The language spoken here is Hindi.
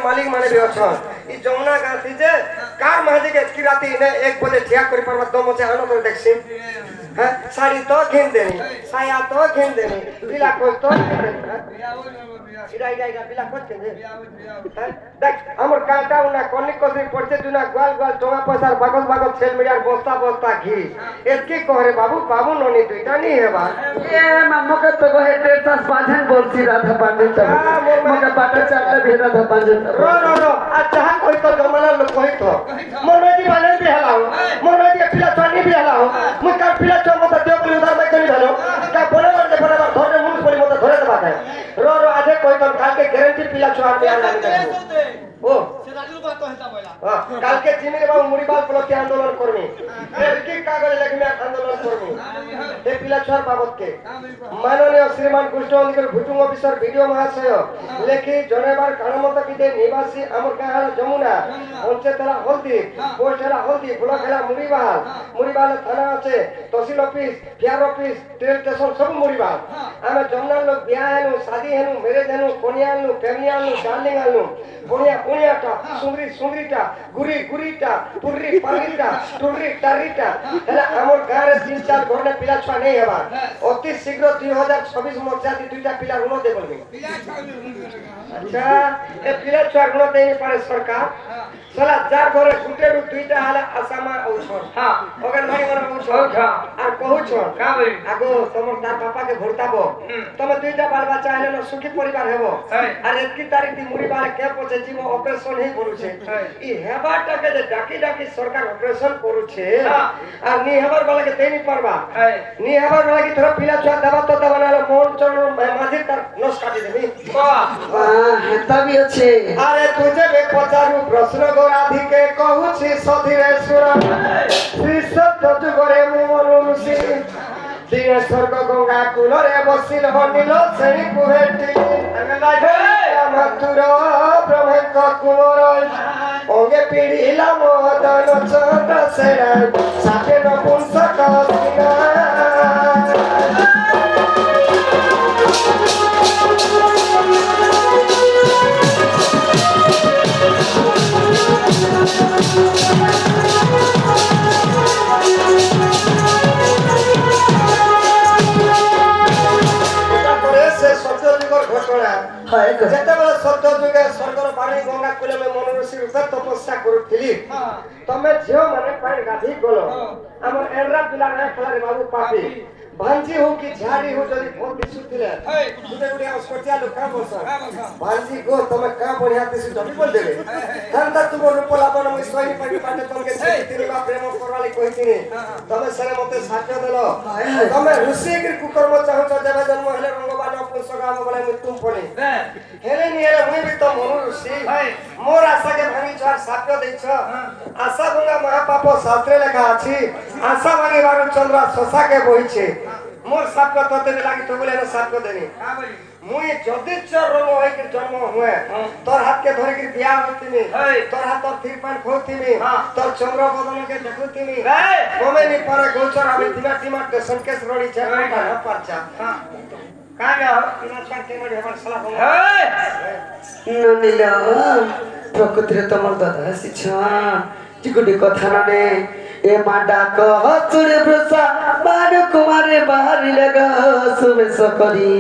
मालिक माने भी अछन ई जमुना गांधी जे कार महाजी के की राती ने 1 बजे ठिया करी परवा दो मचे आनो तो देखसी हां साड़ी तो घेन देनी साया तो घेन देनी बिला को तो इडा बिला को के देख हमर काटा उना कोनी कोसी पड़ते दुना ग्वाल ग्वाल टोमा पैसा बागल बागल छेल मिडिया बस्ता बस्ता घी एतकी कहरे बाबू बाबू नोनी दुईटा नहीं है बा ए मम्मा के तो हे तेरता बाजन बोलसी राधा पांडे तब मगे बाटा चाटले भी राधा पांडे रो अच्छा कोई तो जमाना लोग कोई तो मनोजी बाने भी हलाओ मनोजी पिला चानी भी हलाओ मु का पिला चो मत देव पुली उधार में करी भेलो का बराबर धरे मुंड पुली मत धरे दबा दे रो आजे कोई तो काल के गारंटी पिला चो आ बियान लागी ओ से राजू बात तो हेता बोला हां काल के जिमिरे बाबू मुड़ीबाल प्लॉट आंदोलन करमी की कागज लेके मैं आंदोलन करमी ए पिला छोर बाबत के माननीय श्रीमान कृष्ण अधिकारी भुटुंग ऑफिसर वीडियो महाशय लेखी जनेबार कानमत विदे निवासी अमर गाहाल जमुना पंचायतला हल्दी पोस्टला हल्दी ब्लॉकला मुड़ीबाल थाना আছে तहसील ऑफिस फियर ऑफिस ट्रेन स्टेशन सब मुड़ीबाल आमे जमुना लोग बियाह हेनु शादी हेनु मैरिज हेनु कोनिया हेनु फैमिली हेनु डार्लिंग हेनु पुनिया पुनियाटा सुंदरी सुंदरीटा गुरी गुरीटा पुर्री पारीटा टुर्री टारीटा हेला हमर गारे 3-4 घर ने पिला छुआ नहीं हेबा अति शीघ्र 2026 मध्य दुईटा पिला ऋण दे बोलबे अच्छा ए पिला छुआ ऋण देनी पारे सरकार साला जार घरे गुटे रु दुईटा हाले आसामा औछन हां ओगन भाई मन औछन आ कहू छन का बे आगो तमर तार पापा के भरताबो तमे दुईटा बाल बच्चा हेले न सुखी परिवार हेबो आ एतकी तारीख दी मुड़ी बाल के पछे जीव ऑपरेशन ही करू छे ई हेबाटा के डाकी डाकी सरकार ऑपरेशन करू छे आ नी हेबर वाला के देनी परबा नी हेबर वाला की तरफ पिला छुआ दबा तो दबा नाले मोन चरण माझी तार नस काटी देबी वाह हेता भी अच्छे अरे तुझे बे पचारू प्रश्न राधी के कहू छी सधीरे सुर श्री सत्य जुगरे मुमनुषी दिन स्वर्ग गंगा कूलरे बसिल नील श्रेणी कुहेटी मथुर ब्रह्मक कुमर अंगे पीढ़िला मदन चंद्र सेना साथे नपुंसक सिना जेतेबेले सत्य जुगे स्वर्गर पानी गंगा कूले में मनोऋषि रूपे तपस्या करुथिली तमे झियो माने पानी गाधी गलो हमर एंड्रा पिला ने खलारे बाबू पापी भांजी हो कि झाड़ी हो जदी बहुत दिसुथिले गुटे गुटे अस्पतिया लोक का बोस भांजी गो तमे का बढ़िया दिसु जदी बोल देबे तंता तुम रूपला बन म सोई पाटी पाटे तमके से तिनी बा प्रेम करवाली कहितिनी तमे सरे मते साक्ष्य देलो तमे ऋषि के कुकर्म चाहू छ जेबे जन्म हेले रंगबान पुस्तकाम बोले मृत्यु पड़े हेले नि हेले मुई भी तो मनु ऋषि मोर आशा के भांगी छार साक्ष्य दैछ आशा गंगा महापाप शास्त्र लेखा अछि आशा माने बारु चंद्र शशा के बहि छे मोर साक्ष्य तते लागी तो बोले न साक्ष्य देनी का बोली मुई जदी चर रंग होय के जन्म हुए तोर हाथ के धरे के बियाह होतिनी तोर हाथ और थिरपान खोतिनी तोर चंद्र बदन के देखुतिनी कोमे नि पर गोचर आबे दिना टीमा के संकेत रोडी छ ना परचा का गया बिना छाड़ के मरे हमर सला ननिला प्रकृति रे तमर दादा शिक्षा टिकुटी कथा नाने ए माडा कह तुरे ब्रसा बार कुमारे बाहरी लगा सुबे सकरी।